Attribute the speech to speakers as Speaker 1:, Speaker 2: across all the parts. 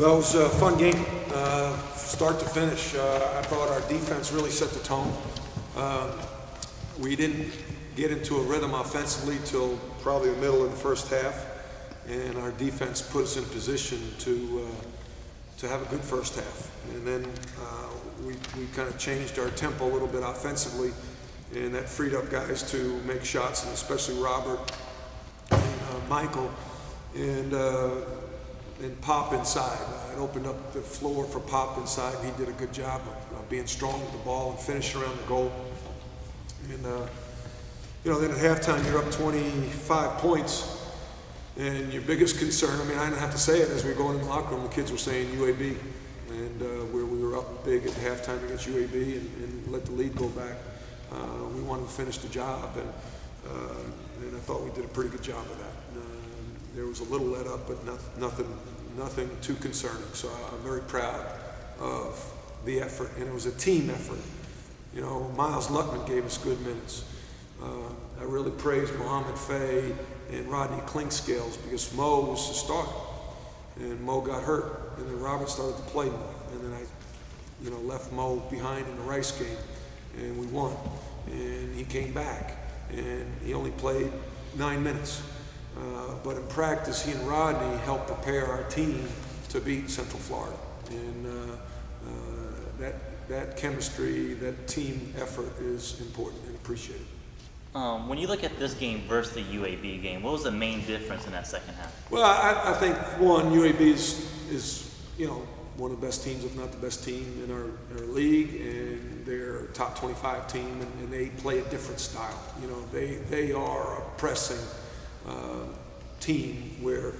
Speaker 1: Well, it was a fun game, start to finish. I thought our defense really set the tone. We didn't get into a rhythm offensively till probably the middle of the first half, and our defense put us in position to have a good first half. And then we kind of changed our tempo a little bit offensively, and that freed up guys to make shots, and especially Robert and Michael, and Pop inside. It opened up the floor for Pop inside, and he did a good job of being strong with the ball and finishing around the goal. And then at halftime you're up 25 points, and your biggest concern, I mean, I didn't have to say it as we were going in the locker room, the kids were saying UAB, and where we were up big at halftime against UAB and let the lead go back. We wanted to finish the job, and I thought we did a pretty good job of that. There was a little let up, but nothing too concerning. So I'm very proud of the effort, and it was a team effort. You know, Miles Luttman gave us good minutes. I really praised Mohammed Faye and Rodney Clinkscales because Mo was the starter, and Mo got hurt, and then Robert started to play more, and then I, left Mo behind in the Rice game, and we won. And he came back, and he only played 9 minutes. But in practice, he and Rodney helped prepare our team to beat Central Florida. And that chemistry, that team effort is important and appreciated.
Speaker 2: When you look at this game versus the UAB game, what was the main difference in that second half?
Speaker 1: Well, I think, one, UAB is one of the best teams, if not the best team in our league, and they're a top 25 team, and they play a different style. They are a pressing team where,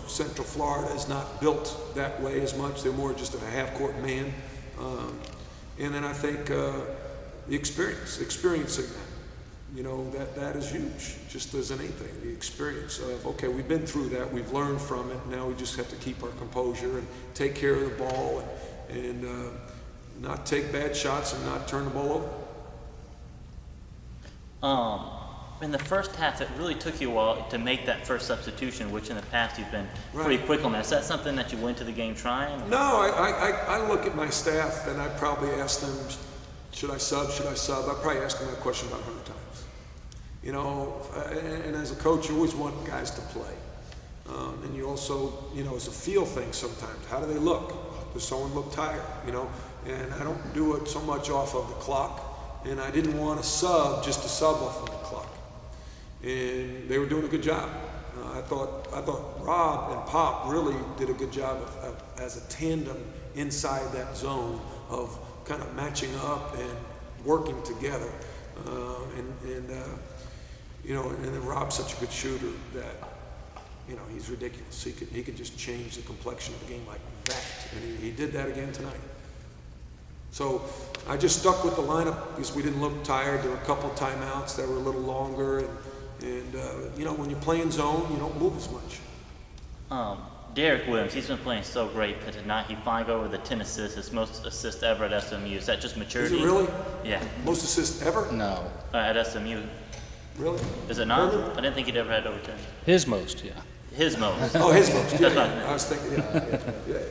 Speaker 1: Central Florida is not built that way as much. They're more just a half-court man. And then I think the experiencing that, that is huge, just as in anything. The experience of, okay, we've been through that, we've learned from it, now we just have to keep our composure and take care of the ball and not take bad shots and not turn the ball over.
Speaker 2: In the first half, it really took you a while to make that first substitution, which in the past you've been pretty quick on that. Is that something that you went to the game trying?
Speaker 1: No, I look at my staff and I probably ask them, should I sub? I probably ask them that question about 100 times. And as a coach, you always want guys to play. And you also, it's a feel thing sometimes. How do they look? Does someone look tired? And I don't do it so much off of the clock. And I didn't want to sub just to sub off of the clock. And they were doing a good job. I thought Rob and Pop really did a good job of as a tandem inside that zone of kind of matching up and working together. And then Rob's such a good shooter that, he's ridiculous. He could just change the complexion of the game like that. And he did that again tonight. So I just stuck with the lineup because we didn't look tired. There were a couple of timeouts that were a little longer. And when you're playing zone, you don't move as much.
Speaker 2: Derek Williams, he's been playing so great, but tonight he finally got over the 10 assists, his most assists ever at SMU. Is that just maturity?
Speaker 1: Is it really?
Speaker 2: Yeah.
Speaker 1: Most assists ever?
Speaker 3: No.
Speaker 2: At SMU.
Speaker 1: Really?
Speaker 2: Is it not?
Speaker 1: Really?
Speaker 2: I didn't think he'd ever had over 10.
Speaker 3: His most, yeah.
Speaker 2: His most.
Speaker 1: Oh, his most. Yeah,
Speaker 2: That's what I meant.
Speaker 1: I was thinking, yeah.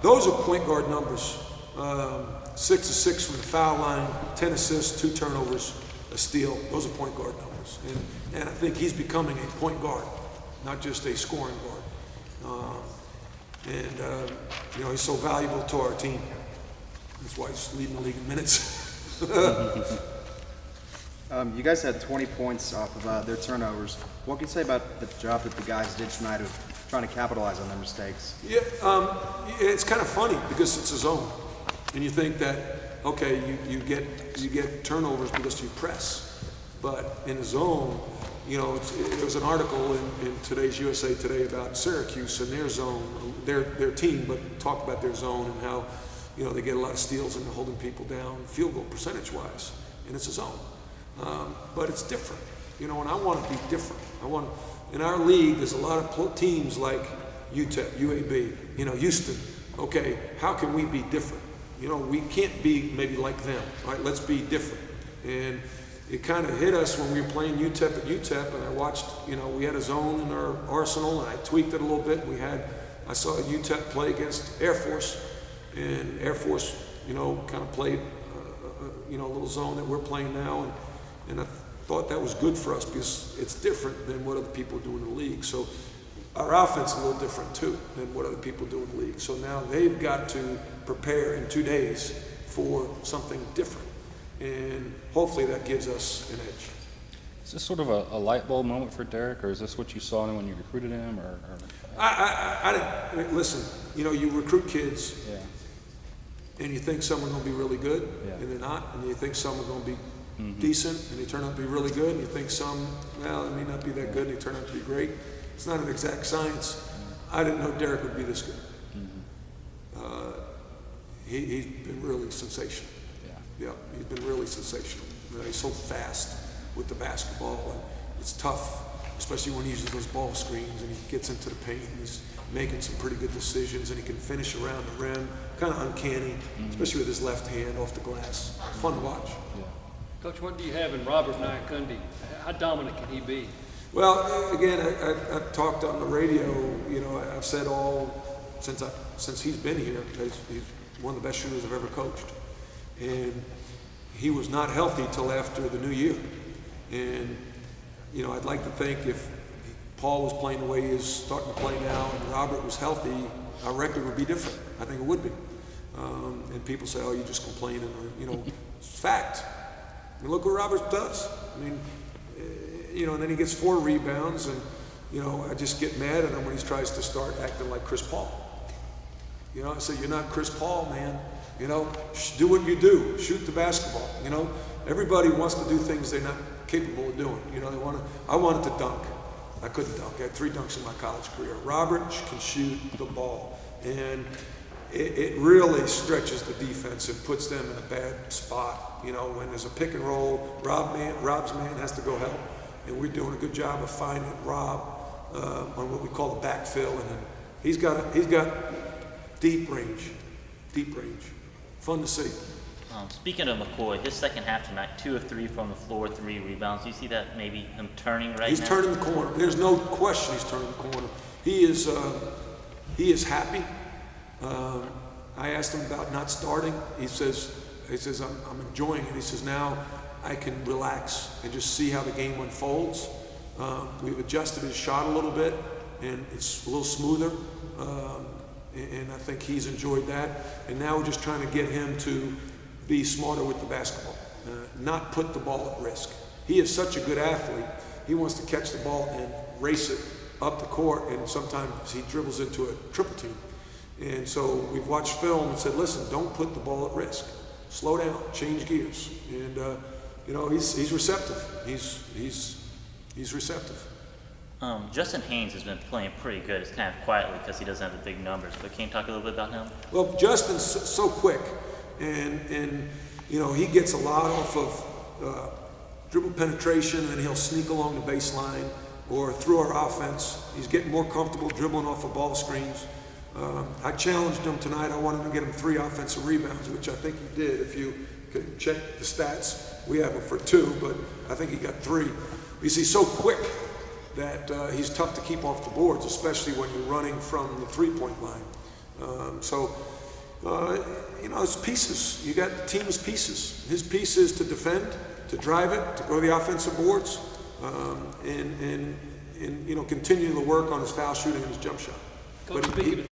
Speaker 1: Those are point guard numbers. 6 of 6 from the foul line, 10 assists, 2 turnovers, a steal. Those are point guard numbers. And I think he's becoming a point guard, not just a scoring guard. He's so valuable to our team. That's why he's leading the league in minutes.
Speaker 4: You guys had 20 points off of their turnovers. What can you say about the job that the guys did tonight of trying to capitalize on their mistakes?
Speaker 1: Yeah, it's kind of funny because it's a zone, and you think that you get turnovers because you press, but in a zone, there was an article in today's USA Today about Syracuse and their zone, their team, but talked about their zone and how they get a lot of steals and they're holding people down field goal percentage-wise, and it's a zone. But it's different, and I want to be different. In our league, there's a lot of teams like UTEP, UAB, Houston. Okay, how can we be different? We can't be maybe like them, right? Let's be different. And it kind of hit us when we were playing UTEP at UTEP, and I watched, we had a zone in our arsenal, and I tweaked it a little bit. We had I saw UTEP play against Air Force, and Air Force, kind of played, a little zone that we're playing now, and I thought that was good for us because it's different than what other people do in the league. So our offense is a little different too than what other people do in the league. So now they've got to prepare in 2 days for something different, and hopefully that gives us an edge.
Speaker 3: Is this sort of a light bulb moment for Derek, or is this what you saw in him when you recruited him? Or?
Speaker 1: I didn't listen. You recruit kids,
Speaker 3: Yeah.
Speaker 1: and you think some are going to be really good,
Speaker 3: Yeah.
Speaker 1: and they're not, and you think some are going to be decent, and they turn out to be really good, and you think some, well, they may not be that good, and they turn out to be great. It's not an exact science. I didn't know Derek would be this good. He's been really sensational. Yeah, he's been really sensational. He's so fast with the basketball, and it's tough, especially when he uses those ball screens and he gets into the paint and he's making some pretty good decisions, and he can finish around the rim, kind of uncanny, especially with his left hand off the glass. Fun to watch.
Speaker 5: Coach, what do you have in Robert Nyakundi? How dominant can he be?
Speaker 1: Well, again, I've talked on the radio. I've said since he's been here, he's one of the best shooters I've ever coached, and he was not healthy till after the new year. And I'd like to think if Paul was playing the way he is starting to play now, and Robert was healthy, our record would be different. I think it would be. And people say, "Oh, you're just complaining," or it's fact. I mean, look what Robert does. And then he gets 4 rebounds, and I just get mad at him when he tries to start acting like Chris Paul. I say, "You're not Chris Paul, man. Do what you do. Shoot the basketball." Everybody wants to do things they're not capable of doing. I wanted to dunk. I couldn't dunk. I had 3 dunks in my college career. Robert can shoot the ball, and it really stretches the defense and puts them in a bad spot. When there's a pick and roll, Rob's man has to go help, and we're doing a good job of finding Rob on what we call the backfill, and then he's got deep range. Fun to see.
Speaker 2: Speaking of McCoy, his second half tonight, 2 of 3 from the floor, 3 rebounds. Do you see that maybe him turning right now?
Speaker 1: He's turning the corner. There's no question he's turning the corner. He is happy. I asked him about not starting. He says I'm enjoying it. He says now I can relax and just see how the game unfolds. We've adjusted his shot a little bit, and it's a little smoother. And I think he's enjoyed that. And now we're just trying to get him to be smarter with the basketball, not put the ball at risk. He is such a good athlete. He wants to catch the ball and race it up the court, and sometimes he dribbles into a triple team. And so we've watched film and said, listen, don't put the ball at risk. Slow down, change gears. And he's receptive. He's receptive.
Speaker 2: Justin Haynes has been playing pretty good. It's kind of quietly because he doesn't have the big numbers. But can you talk a little bit about him?
Speaker 1: Well, Justin's so quick, and he gets a lot off of dribble penetration, and he'll sneak along the baseline or through our offense. He's getting more comfortable dribbling off of ball screens. I challenged him tonight. I wanted to get him 3 offensive rebounds, which I think he did. If you could check the stats, we have him for 2, but I think he got 3. He's so quick that he's tough to keep off the boards, especially when you're running from the 3-point line. It's pieces. You got the team's pieces. His piece is to defend, to drive it, to go to the offensive boards, and continue to work on his foul shooting and his jump shot.
Speaker 5: Coach,
Speaker 1: But
Speaker 5: speaking of